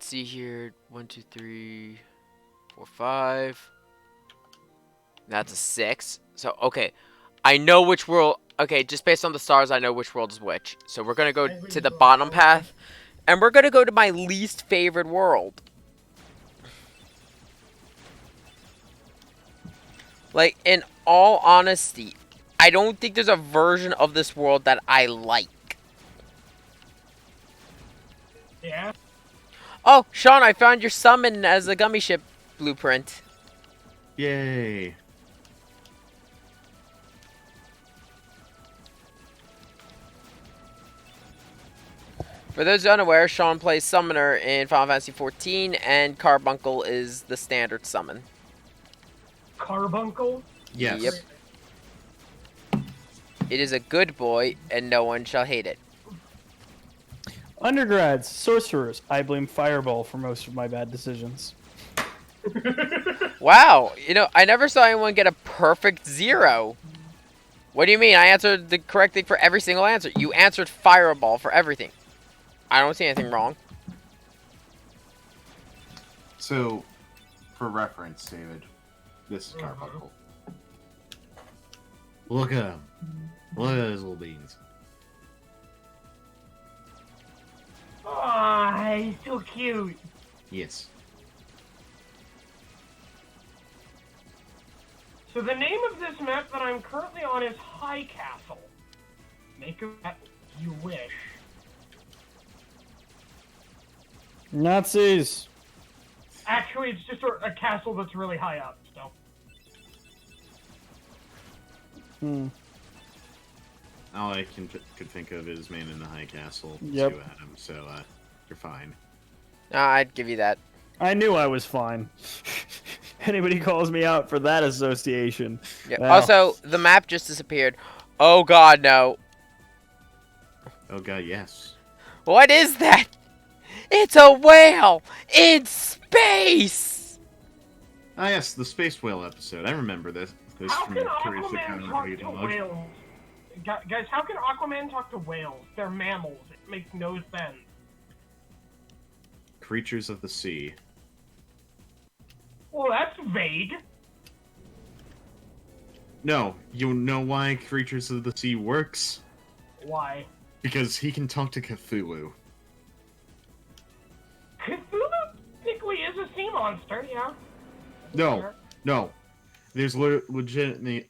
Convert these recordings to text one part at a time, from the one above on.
let's see here. 1, 2, 3, 4, 5. That's a 6. So, okay. I know which world... Okay, just based on the stars, I know which world is which. So we're going to go to the bottom path. And we're going to go to my least favorite world. Like, in all honesty, I don't think there's a version of this world that I like. Yeah? Oh, Sean, I found your summon as a gummy ship blueprint. Yay. For those unaware, Sean plays Summoner in Final Fantasy XIV, and Carbuncle is the standard summon. Carbuncle? Yes. Yep. It is a good boy, and no one shall hate it. Undergrads, sorcerers, I blame Fireball for most of my bad decisions. Wow, you know, I never saw anyone get a perfect 0. What do you mean? I answered the correct thing for every single answer. You answered Fireball for everything. I don't see anything wrong. So, for reference, David, this is Carbuncle. Look at him. Look at those little beans. Ah, he's so cute. Yes. So the name of this map that I'm currently on is High Castle. Make of that you wish. Nazis! Actually, it's just a castle that's really high up, so. All I could think of is Man in the High Castle. Yep. Too, Adam, so you're fine. I'd give you that. I knew I was fine. Anybody calls me out for that association. Yeah. Well. Also, the map just disappeared. Oh god, no. Oh god, yes. What is that? It's a whale in space! Ah yes, the Space Whale episode. I remember this. How from can Curious Aquaman talk to whales? Guys, how can Aquaman talk to whales? They're mammals. It makes no sense. Creatures of the Sea. Well, that's vague. No, you know why Creatures of the Sea works? Why? Because he can talk to Cthulhu. Cthulhu technically is a sea monster, yeah. No, no. There's legitimately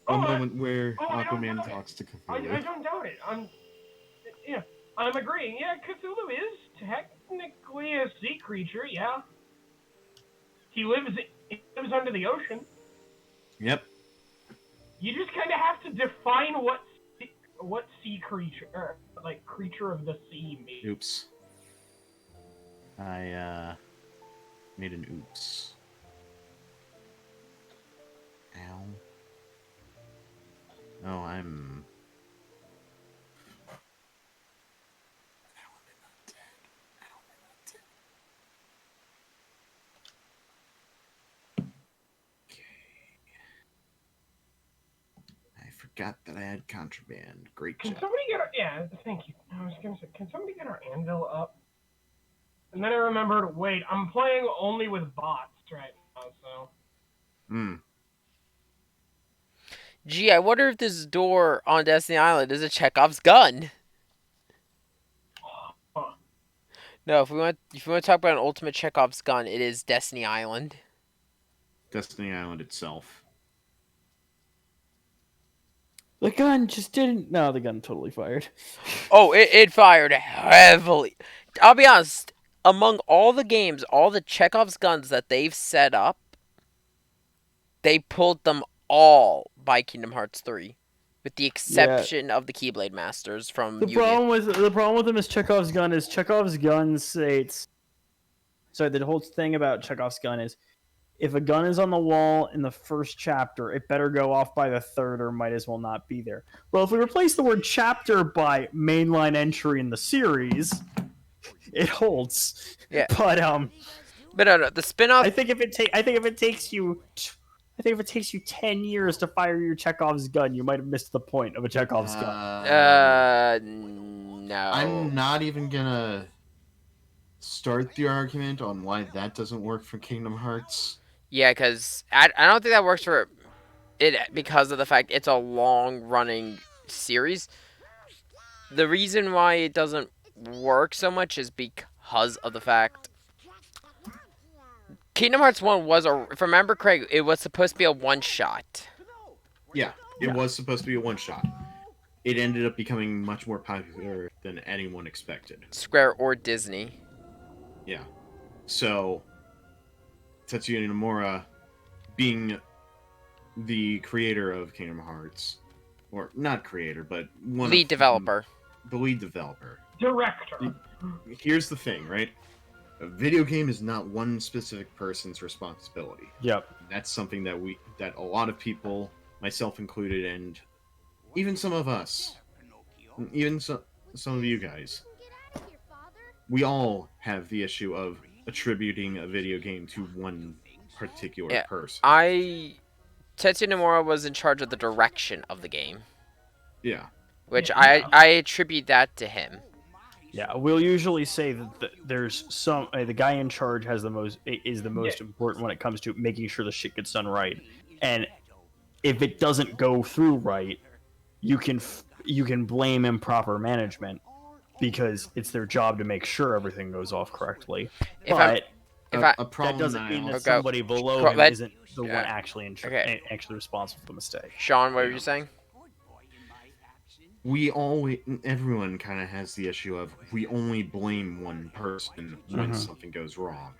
a moment where Aquaman talks to Cthulhu. I don't doubt it. I'm agreeing. Yeah, Cthulhu is technically a sea creature, yeah. He lives under the ocean. Yep. You just kind of have to define what sea creature, or like creature of the sea means. Oops. I made an oops. Ow. Oh, I'm... I forgot that I had contraband. Great Can job. somebody get our... Yeah, thank you. I was gonna say, can somebody get our anvil up? And then I remembered, wait, I'm playing only with bots right now, so... Gee, I wonder if this door on Destiny Island is a Chekhov's gun. Huh. No, if we want to talk about an ultimate Chekhov's gun, it is Destiny Island. Destiny Island itself. The gun just didn't... No, the gun totally fired. Oh, it fired heavily. I'll be honest. Among all the games, all the Chekhov's guns that they've set up, they pulled them all by Kingdom Hearts 3. With the exception of the Keyblade Masters from The problem with them is Chekhov's gun states... Sorry, the whole thing about Chekhov's gun is if a gun is on the wall in the first chapter, it better go off by the third or might as well not be there. Well, if we replace the word chapter by mainline entry in the series, it holds. Yeah. But no, the spin-off... I think if it takes you I think if it takes you 10 years to fire your Chekhov's gun, you might have missed the point of a Chekhov's gun. No. I'm not even gonna start the argument on why that doesn't work for Kingdom Hearts. Yeah, because I don't think that works for it because of the fact it's a long-running series. The reason why it doesn't work so much is because of the fact Kingdom Hearts 1 was if I remember correctly, it was supposed to be a one-shot. Yeah, it Yeah. was supposed to be a one-shot. It ended up becoming much more popular than anyone expected. Square or Disney. Yeah. So, Tetsuya Nomura, being the creator of Kingdom Hearts, or not creator, but Lead developer. The lead developer. Director. Here's the thing, right? A video game is not one specific person's responsibility. Yep. That's something that a lot of people, myself included, and even some of us, even some of you guys, we all have the issue of attributing a video game to one particular person. Tetsuya Nomura was in charge of the direction of the game. Yeah. Which Yeah. I attribute that to him. Yeah, we'll usually say that there's some the guy in charge is the most important when it comes to making sure the shit gets done right. And if it doesn't go through right, you can blame improper management because it's their job to make sure everything goes off correctly. But that doesn't mean that somebody below him isn't the one actually actually responsible for the mistake. Sean, what were you saying? Everyone kind of has the issue of we only blame one person when something goes wrong.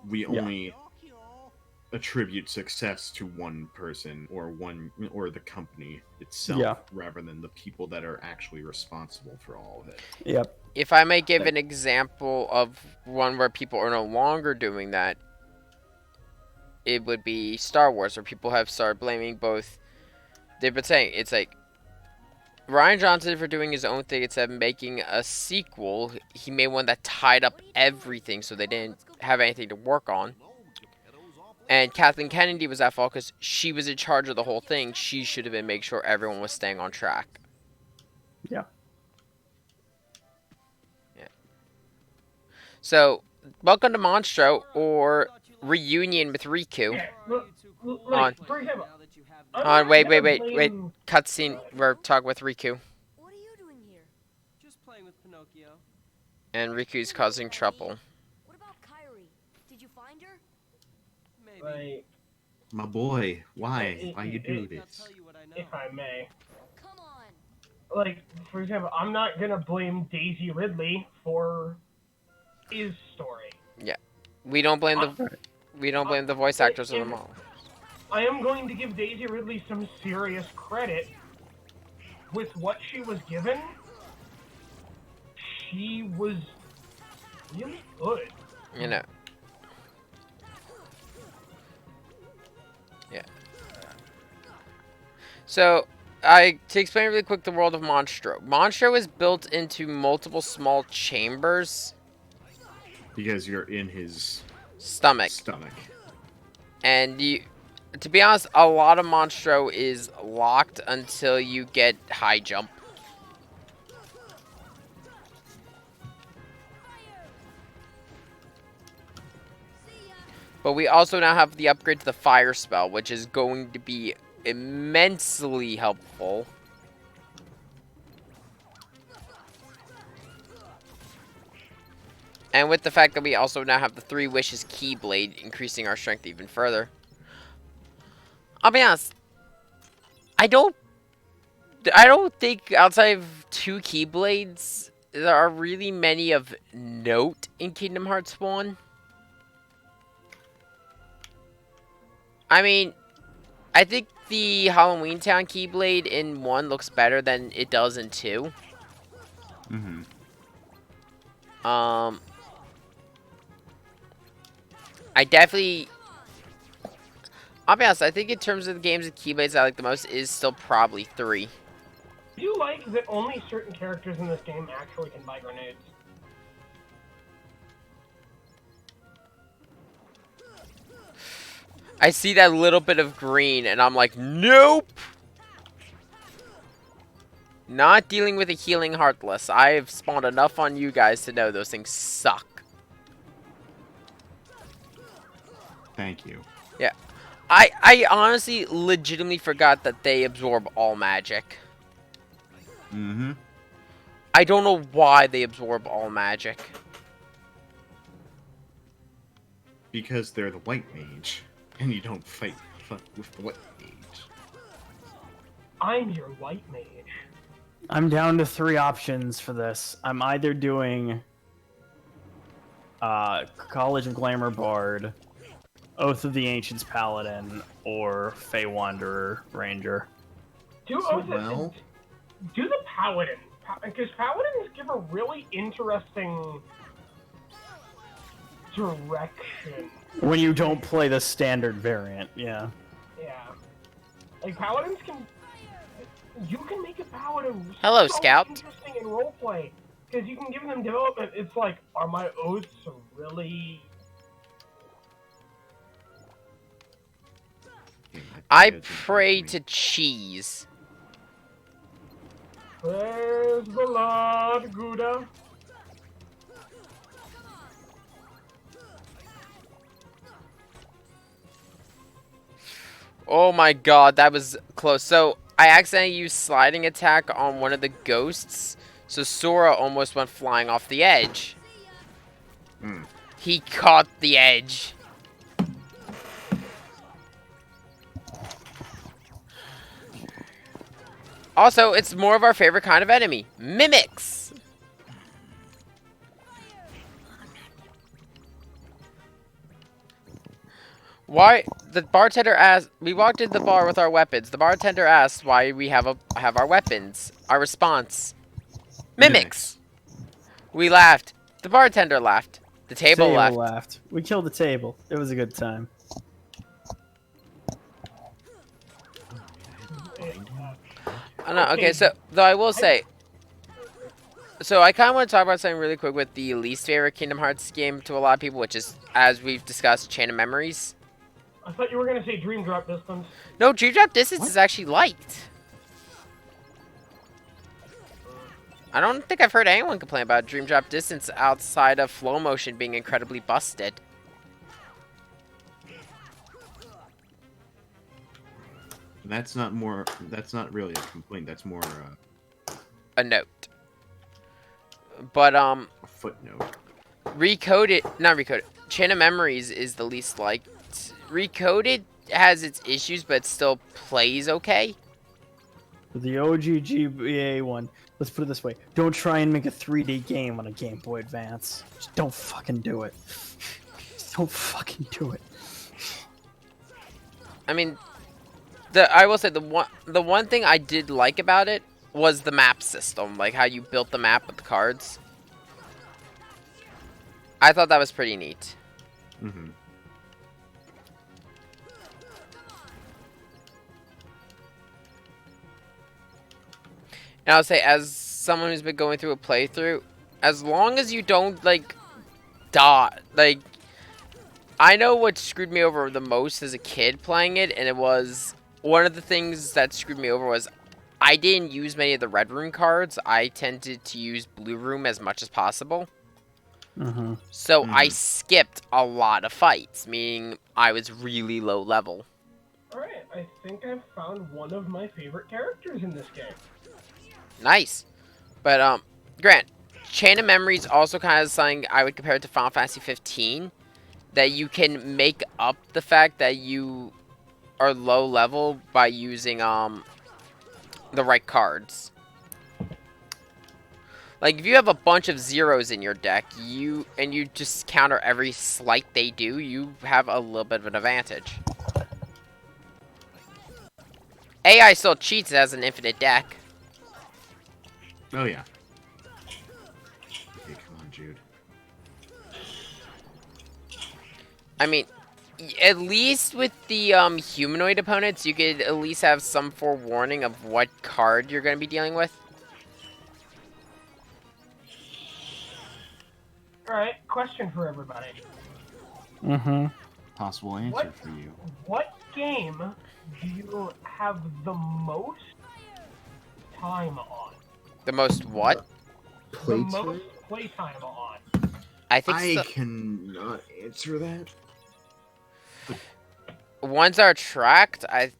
We only attribute success to one person or the company itself rather than the people that are actually responsible for all of it. Yep. If I may give an example of one where people are no longer doing that, it would be Star Wars, where people have started blaming both. They've been saying it's like Rian Johnson for doing his own thing instead of making a sequel. He made one that tied up everything, so they didn't have anything to work on. And Kathleen Kennedy was at fault because she was in charge of the whole thing. She should have been making sure everyone was staying on track. Yeah. Yeah. So, welcome to Monstro, or Reunion with Riku. Yeah, for example, Wait. Cutscene. We're talking with Riku. What are you doing here? Just playing with Pinocchio. And Riku's causing trouble. What about Kyrie? Did you find her? Maybe. Like, My boy, why? Why you do I'll this? tell you what I know. if I may, Come on. like, for example, I'm not gonna blame Daisy Ridley for his story. We don't blame the voice actors or the model. I am going to give Daisy Ridley some serious credit. With what she was given, she was really good. You know. Yeah. So, to explain really quick the world of Monstro. Monstro is built into multiple small chambers. Because you're in his Stomach. And to be honest, a lot of Monstro is locked until you get high jump. But we also now have the upgrade to the fire spell, which is going to be immensely helpful. And with the fact that we also now have the 3 Wishes Keyblade, increasing our strength even further. I'll be honest, I don't think outside of 2 Keyblades, there are really many of note in Kingdom Hearts 1. I mean, I think the Halloween Town Keyblade in 1 looks better than it does in 2. Mm-hmm. I'll be honest, I think in terms of the games of Keyblades I like the most is still probably 3. Do you like that only certain characters in this game actually can buy grenades? I see that little bit of green, and I'm like, nope! Not dealing with a healing Heartless. I have spawned enough on you guys to know those things suck. Thank you. Yeah. I honestly legitimately forgot that they absorb all magic. Mm-hmm. I don't know why they absorb all magic. Because they're the white mage, and you don't fight with the white mage. I'm your white mage. I'm down to 3 options for this. I'm either doing College of Glamour Bard, Oath of the Ancients Paladin, or Fey Wanderer Ranger. Do Well, do the paladin, because paladins give a really interesting direction. When you don't play the standard variant, yeah. Yeah, like paladins can. You can make a paladin Hello, so Scout. interesting in roleplay because you can give them development. It's like, are my oaths really? I pray to cheese. Praise the Lord, Gouda. Oh my god, that was close. So, I accidentally used sliding attack on one of the ghosts. So, Sora almost went flying off the edge. Hmm. He caught the edge. Also, it's more of our favorite kind of enemy. Mimics! Why the bartender asked, we walked into the bar with our weapons. The bartender asked why we have our weapons. Our response: Mimics. We laughed. The bartender laughed. The table laughed. We killed the table. It was a good time. Okay, so though I will say, so I kind of want to talk about something really quick with the least favorite Kingdom Hearts game to a lot of people, which is, as we've discussed, Chain of Memories. I thought you were gonna say Dream Drop Distance. No, Dream Drop Distance is actually liked. I don't think I've heard anyone complain about Dream Drop Distance outside of Flow Motion being incredibly busted. That's not more. That's not really a complaint. That's more A note. But a footnote. Recoded, not Recoded. Chain of Memories is the least liked. Recoded has its issues, but still plays okay. The OG GBA one. Let's put it this way: don't try and make a 3D game on a Game Boy Advance. Just don't fucking do it. Just don't fucking do it. I mean, I will say the one thing I did like about it was the map system, like how you built the map with the cards. I thought that was pretty neat. Mm-hmm. And I'll say, as someone who's been going through a playthrough, as long as you don't, like, die, like, I know what screwed me over the most as a kid playing it, and it was, one of the things that screwed me over was, I didn't use many of the red room cards. I tended to use blue room as much as possible. Mm-hmm. So I skipped a lot of fights, meaning I was really low level. Alright, I think I've found one of my favorite characters in this game. Nice. But, Grant, Chain of Memories also kind of something I would compare it to Final Fantasy 15. That you can make up the fact that you are low level by using, the right cards. Like, if you have a bunch of zeros in your deck, you just counter every slight they do, you have a little bit of an advantage. AI still cheats, it has an infinite deck. Oh yeah. Okay, come on, Jude. I mean, at least with the humanoid opponents, you could at least have some forewarning of what card you're going to be dealing with. Alright, question for everybody. Mm-hmm. possible answer for you. What game do you have the most time on? The most what? The most playtime on? I think I cannot answer that. ones are tracked. I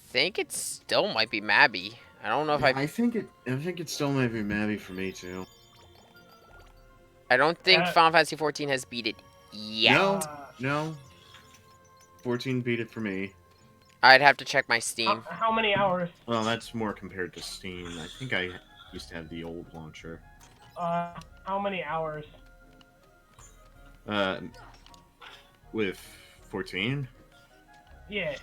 think it still might be Mabby. I don't know if I think it still might be Mabby for me too. I don't think Uh, Final Fantasy 14 has beat it yet. No, no. 14 beat it for me. I'd have to check my Steam. How many hours? Well, that's more compared to Steam. I think I used to have the old launcher. How many hours? With 14, Yeah.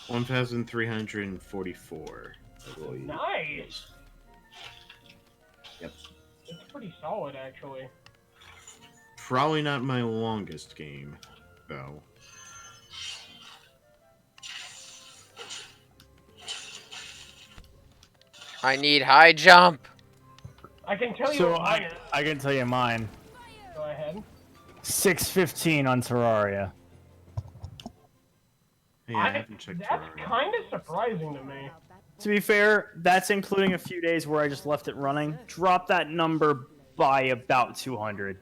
1,344. I believe. Nice. Yep. It's pretty solid, actually. Probably not my longest game, though. I need high jump. I can tell you So what mine is. I can tell you mine. Go ahead. 6:15 on Terraria. Yeah, I haven't checked That's Terraria. kind of surprising to me. To be fair, that's including a few days where I just left it running. Drop that number by about 200,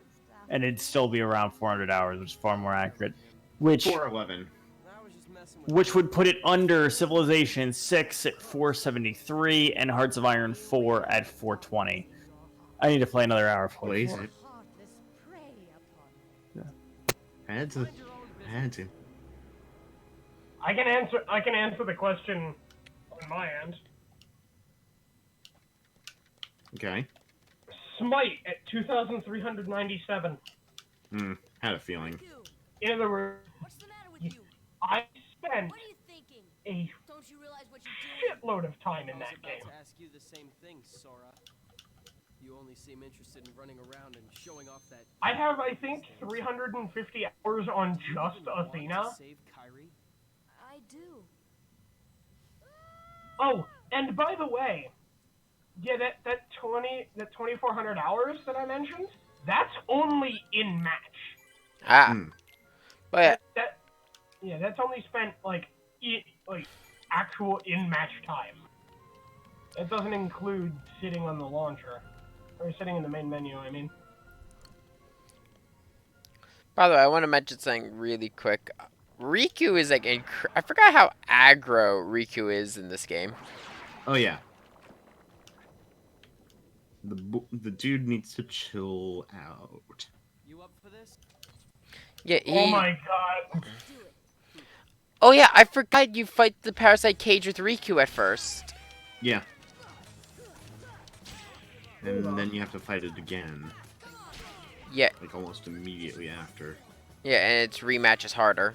and it'd still be around 400 hours, which is far more accurate. Which 411. I was just messing with which would put it under Civilization 6 at 473 and Hearts of Iron 4 at 420. I need to play another hour of Blaze Blaze. it. I had to. I can answer the question on my end. Okay. Smite at 2,397. Had a feeling. In other words, What's the matter with you? I spent What are you thinking? a Don't you realize what you're doing? shitload of time in I was that about game. to ask you the same thing, Sora. You only seem interested in running around and showing off that. I have, I think, 350 hours on just You want to Athena. save Kyrie? I do. Oh, and by the way, yeah, that 2,400 hours that I mentioned, that's only in match. Ah. Hmm. But That's only spent like actual in match time. It doesn't include sitting on the launcher or sitting in the main menu. I mean, by the way, I want to mention something really quick. Riku is like I forgot how aggro Riku is in this game. Oh yeah. The dude needs to chill out. You up for this? Yeah, oh my god. Do it. Oh yeah, I forgot you fight the parasite cage with Riku at first. Yeah. And then you have to fight it again, Yeah, like almost immediately after. yeah, and its rematch is harder.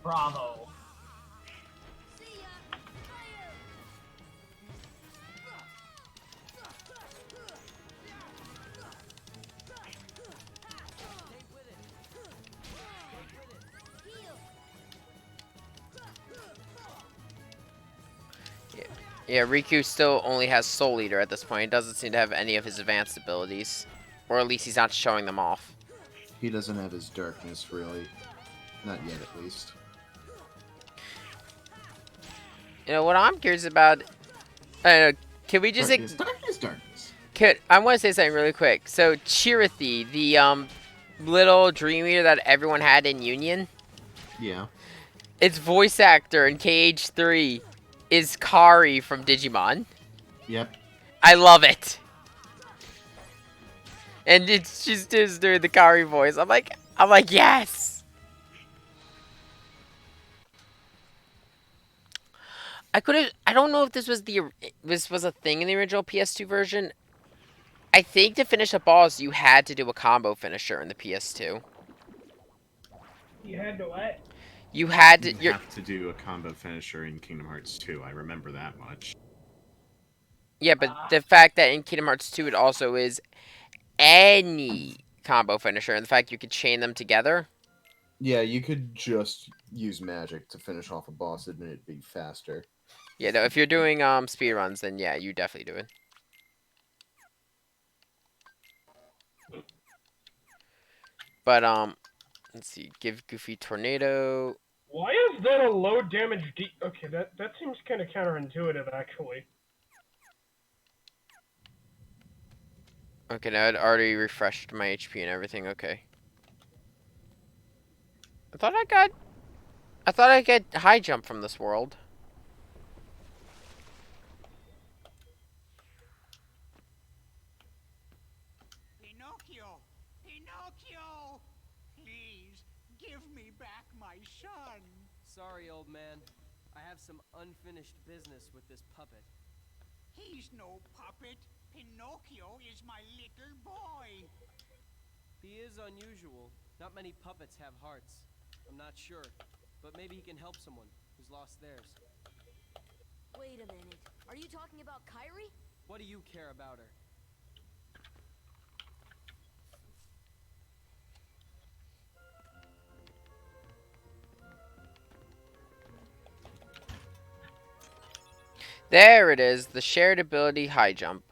Bravo. Yeah, Riku still only has Soul Eater at this point. He doesn't seem to have any of his advanced abilities. Or at least he's not showing them off. He doesn't have his darkness, really. Not yet, at least. You know, what I'm curious about... can we just... Darkness. I want to say something really quick. So, Chirithy, the little Dream Eater that everyone had in Union, Yeah. its voice actor in KH3 is Kari from Digimon. Yep. I love it. And it's just doing the Kari voice. I'm like, yes. I don't know if this was a thing in the original PS2 version. I think to finish a boss, you had to do a combo finisher in the PS2. You had to what? You had to. You have to do a combo finisher in Kingdom Hearts 2. I remember that much. Yeah, but the fact that in Kingdom Hearts 2 it also is any combo finisher, and the fact you could chain them together. Yeah, you could just use magic to finish off a boss and it'd be faster. Yeah, no, if you're doing speed runs, then yeah, you definitely do it. But let's see. Give Goofy tornado. Why is that a low damage Okay, that seems kind of counterintuitive, actually. Okay, now I'd already refreshed my HP and everything. Okay. I thought I get high jump from this world. Pinocchio! Pinocchio! Please, give me back my son. Sorry, old man. I have some unfinished business with this puppet. He's no puppet. Pinocchio is my little boy. He is unusual. Not many puppets have hearts. I'm not sure, but maybe he can help someone who's lost theirs. Wait a minute. Are you talking about Kyrie? What do you care about her? There it is, the shared ability high jump.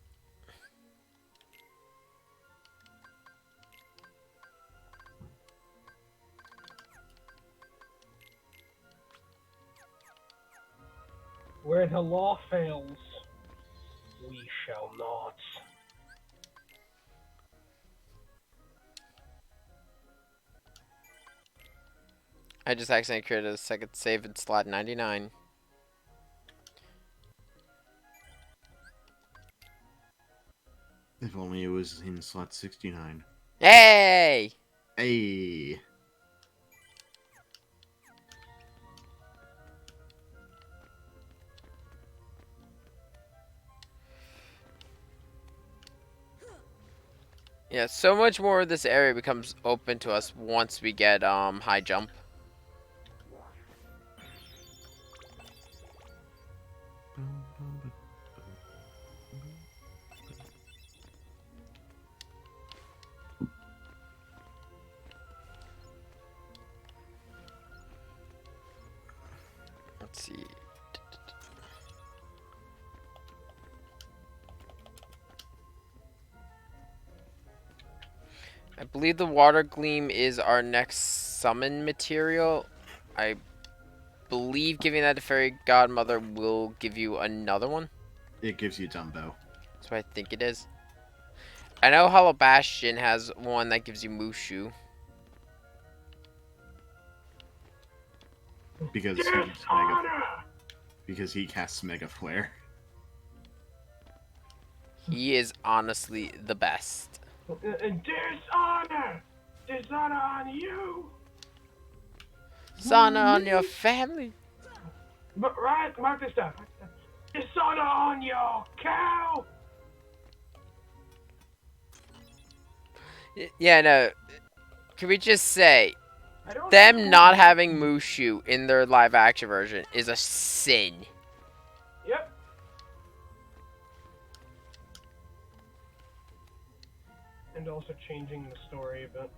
Where the law fails, we shall not. I just accidentally created a second save in slot 99. If only it was in slot 69. Hey! Hey! Yeah, so much more of this area becomes open to us once we get high jump. Let's see. I believe the water gleam is our next summon material. I believe giving that to Fairy Godmother will give you another one. It gives you Dumbo. That's what I think it is. I know Hollow Bastion has one that gives you Mushu. Because he casts Mega Flare. He is honestly the best. Dishonor! Dishonor on you! Dishonor on your family. But right, mark this down. Dishonor on your cow! Yeah, no. Can we just say, I don't them know. not having Mushu in their live action version is a sin. Yep. And also changing the story a bit.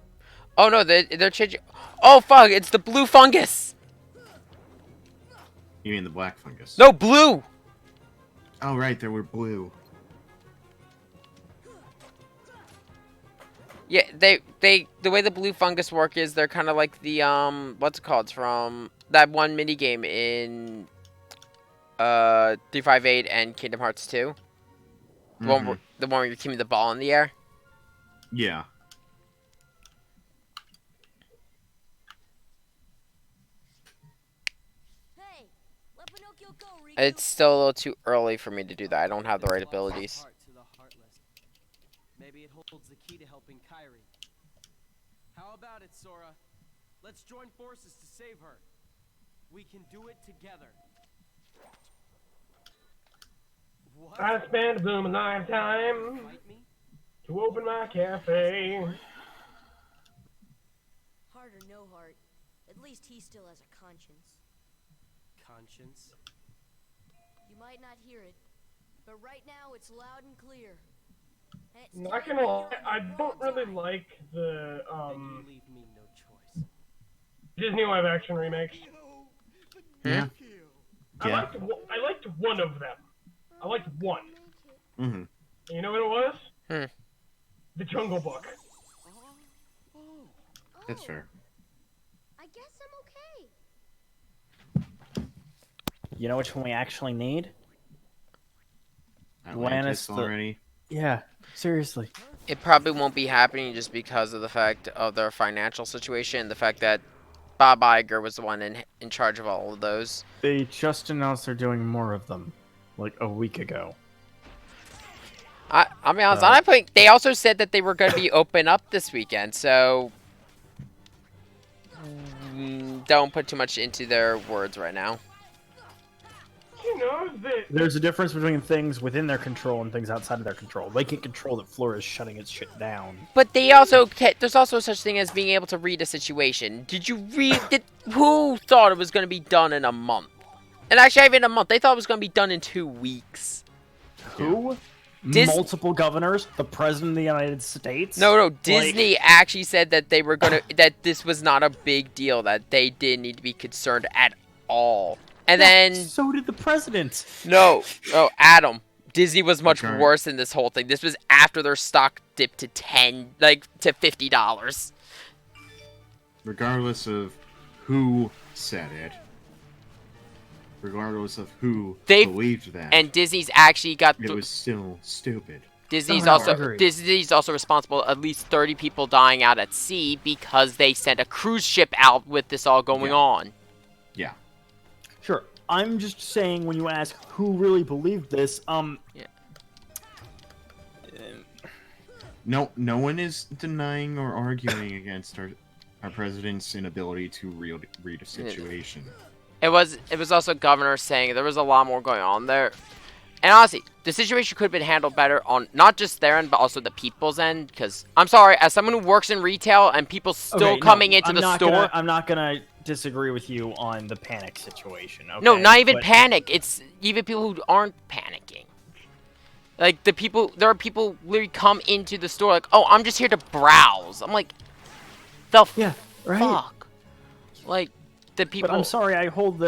Oh no, they're changing. Oh fuck, it's the blue fungus. You mean the black fungus? No, blue. Oh, right, there were blue. Yeah, the way the blue fungus work is they're kind of like the what's it called? It's from that one mini game in 358 and Kingdom Hearts 2. The one where you're keeping the ball in the air. Yeah. Hey, let Pinocchio go, Riku. It's still a little too early for me to do that. I don't have the right abilities. Heart to the heartless. Maybe it holds the key to helping Kyrie. How about it, Sora? Let's join forces to save her. We can do it together. What? I spent a boom night time Fight me? to open my cafe. Heart or no heart, at least he still has a conscience. Conscience? You might not hear it, but right now it's loud and clear. And it's Not time gonna for lie, your I don't wrong really time. like the Then you leave me no choice. Disney live action remakes. Yeah. I liked one of them. I liked one. Mm-hmm. You know what it was? Hmm. The Jungle Book. That's fair. I guess I'm okay. You know which one we actually need? Atlantis the- already. Yeah, seriously. It probably won't be happening just because of the fact of their financial situation, the fact that Bob Iger was the one in charge of all of those. They just announced they're doing more of them, like a week ago. I'll be honest. I think they also said that they were going to be open up this weekend, so don't put too much into their words right now. You know that There's a difference between things within their control and things outside of their control. They can control that Florida's shutting its shit down. But they also there's also such thing as being able to read a situation. Did you read? Who thought it was going to be done in a month? And actually, even a month. They thought it was going to be done in 2 weeks. Who? Multiple governors? The president of the United States? No. Disney actually said that they were gonna that this was not a big deal. That they didn't need to be concerned at all. And then so did the president. No, Adam. Disney was much worse than this whole thing. This was after their stock dipped to to $50. Regardless of who said it, regardless of who They believed that, and Disney's actually got. It was still stupid. Disney's also responsible at least 30 people dying out at sea because they sent a cruise ship out with this all going on. Yeah. Sure. I'm just saying when you ask who really believed this, No one is denying or arguing against our president's inability to read a situation. It was also governor saying there was a lot more going on there. And honestly, the situation could have been handled better on not just their end, but also the people's end. Because, I'm sorry, as someone who works in retail and people still coming into the store... I'm not going to disagree with you on the panic situation, okay? No, not even panic. It's even people who aren't panicking. Like, there are people literally come into the store like, oh, I'm just here to browse. I'm like, fuck? Like, the people... But I'm sorry, I hold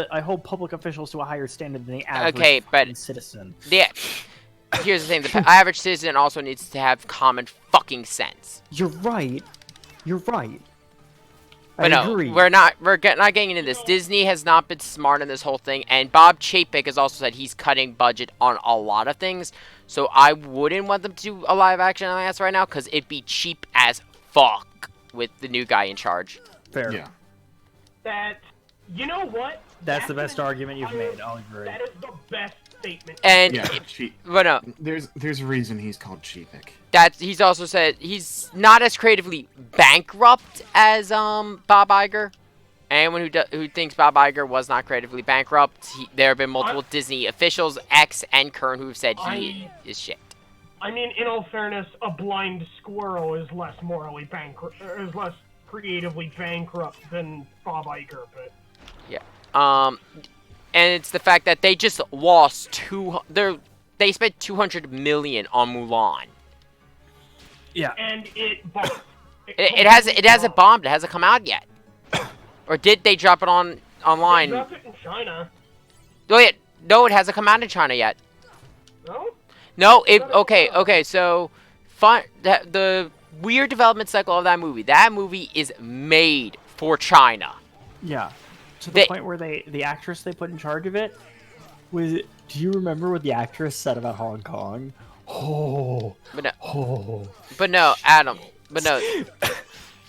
public officials to a higher standard than the average citizen. Yeah. Here's the thing, the average citizen also needs to have common fucking sense. You're right. But no, we're not getting into this. Disney has not been smart in this whole thing, and Bob Chapek has also said he's cutting budget on a lot of things. So I wouldn't want them to do a live action on this right now, because it'd be cheap as fuck with the new guy in charge. Fair. Yeah. You know what? That's the best argument you've made. I'll agree. That is the best statement. And but no, there's a reason he's called Chapek. He's also said he's not as creatively bankrupt as Bob Iger. Anyone who thinks Bob Iger was not creatively bankrupt, there have been multiple Disney officials, ex and current, who've said he is shit. I mean, in all fairness, a blind squirrel is less morally is less creatively bankrupt than Bob Iger, but yeah. And it's the fact that they just lost they spent $200 million on Mulan. Yeah. And it hasn't bombed. It hasn't come out yet. Or did they drop it online? They dropped it in China. No, it hasn't come out in China yet. No? No, okay, so the weird development cycle of that movie is made for China. Yeah. To the point where the actress they put in charge of it was. Do you remember what the actress said about Hong Kong? But no, Adam. But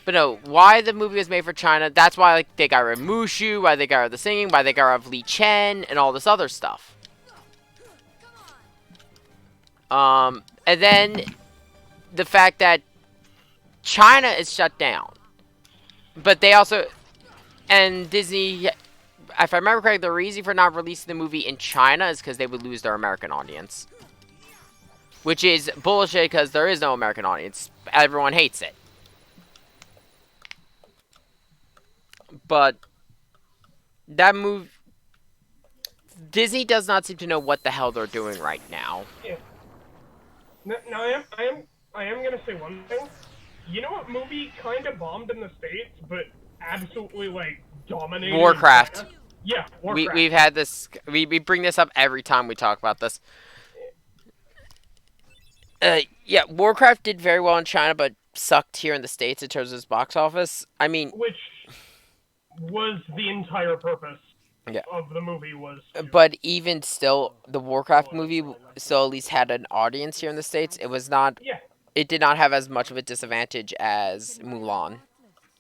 no. Why the movie was made for China? That's why they got rid of Mushu, why they got rid of the singing, why they got rid of Li Chen, and all this other stuff. And then the fact that China is shut down, but they also. And Disney, if I remember correctly, the reason for not releasing the movie in China is because they would lose their American audience. Which is bullshit because there is no American audience. Everyone hates it. But that move... Disney does not seem to know what the hell they're doing right now. Yeah. Now I am going to say one thing. You know what movie kind of bombed in the States, but absolutely dominated Warcraft. Yeah, Warcraft. We've had this. We bring this up every time we talk about this. Yeah, Warcraft did very well in China, but sucked here in the States in terms of its box office. I mean, Which was the entire purpose Yeah. of the movie was. but even still, the Warcraft movie still at least had an audience here in the States. It was not. Yeah, It did not have as much of a disadvantage as Mulan.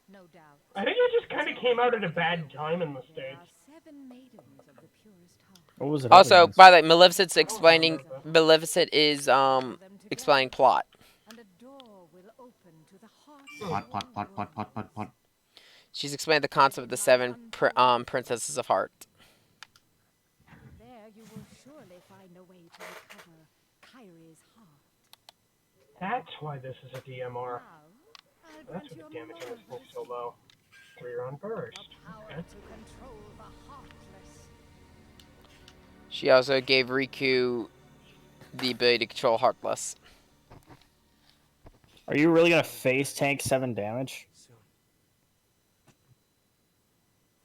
No doubt. I think it just kind of came out at a bad time in the There are States. 7 maidens of the purest heart. What was it? up Also, against? by the way, Maleficent's explaining. Maleficent is explaining plot. And a door will open to the heart. Plot. She's explained the concept of the seven princesses of heart. There you will surely find a way to recover Kyrie's heart. That's why this is a DMR. Now, I'll That's grant why the your damage on this thing's marvelous so low. 3 on burst. power Okay. to control the heartless. She also gave Riku the ability to control Heartless. Are you really gonna face tank 7 damage?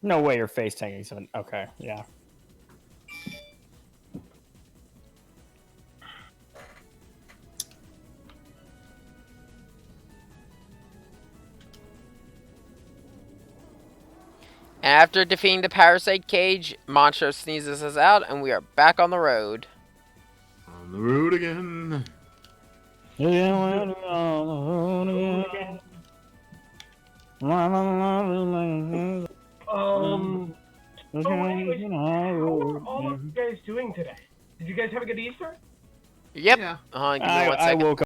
No way you're face tanking 7. Okay, yeah. After defeating the parasite cage, Monstro sneezes us out, and we are back on the road. On the road again. So anyways, how are all of you guys doing today? Did you guys have a good Easter? Yep. Yeah. Give me one I second. woke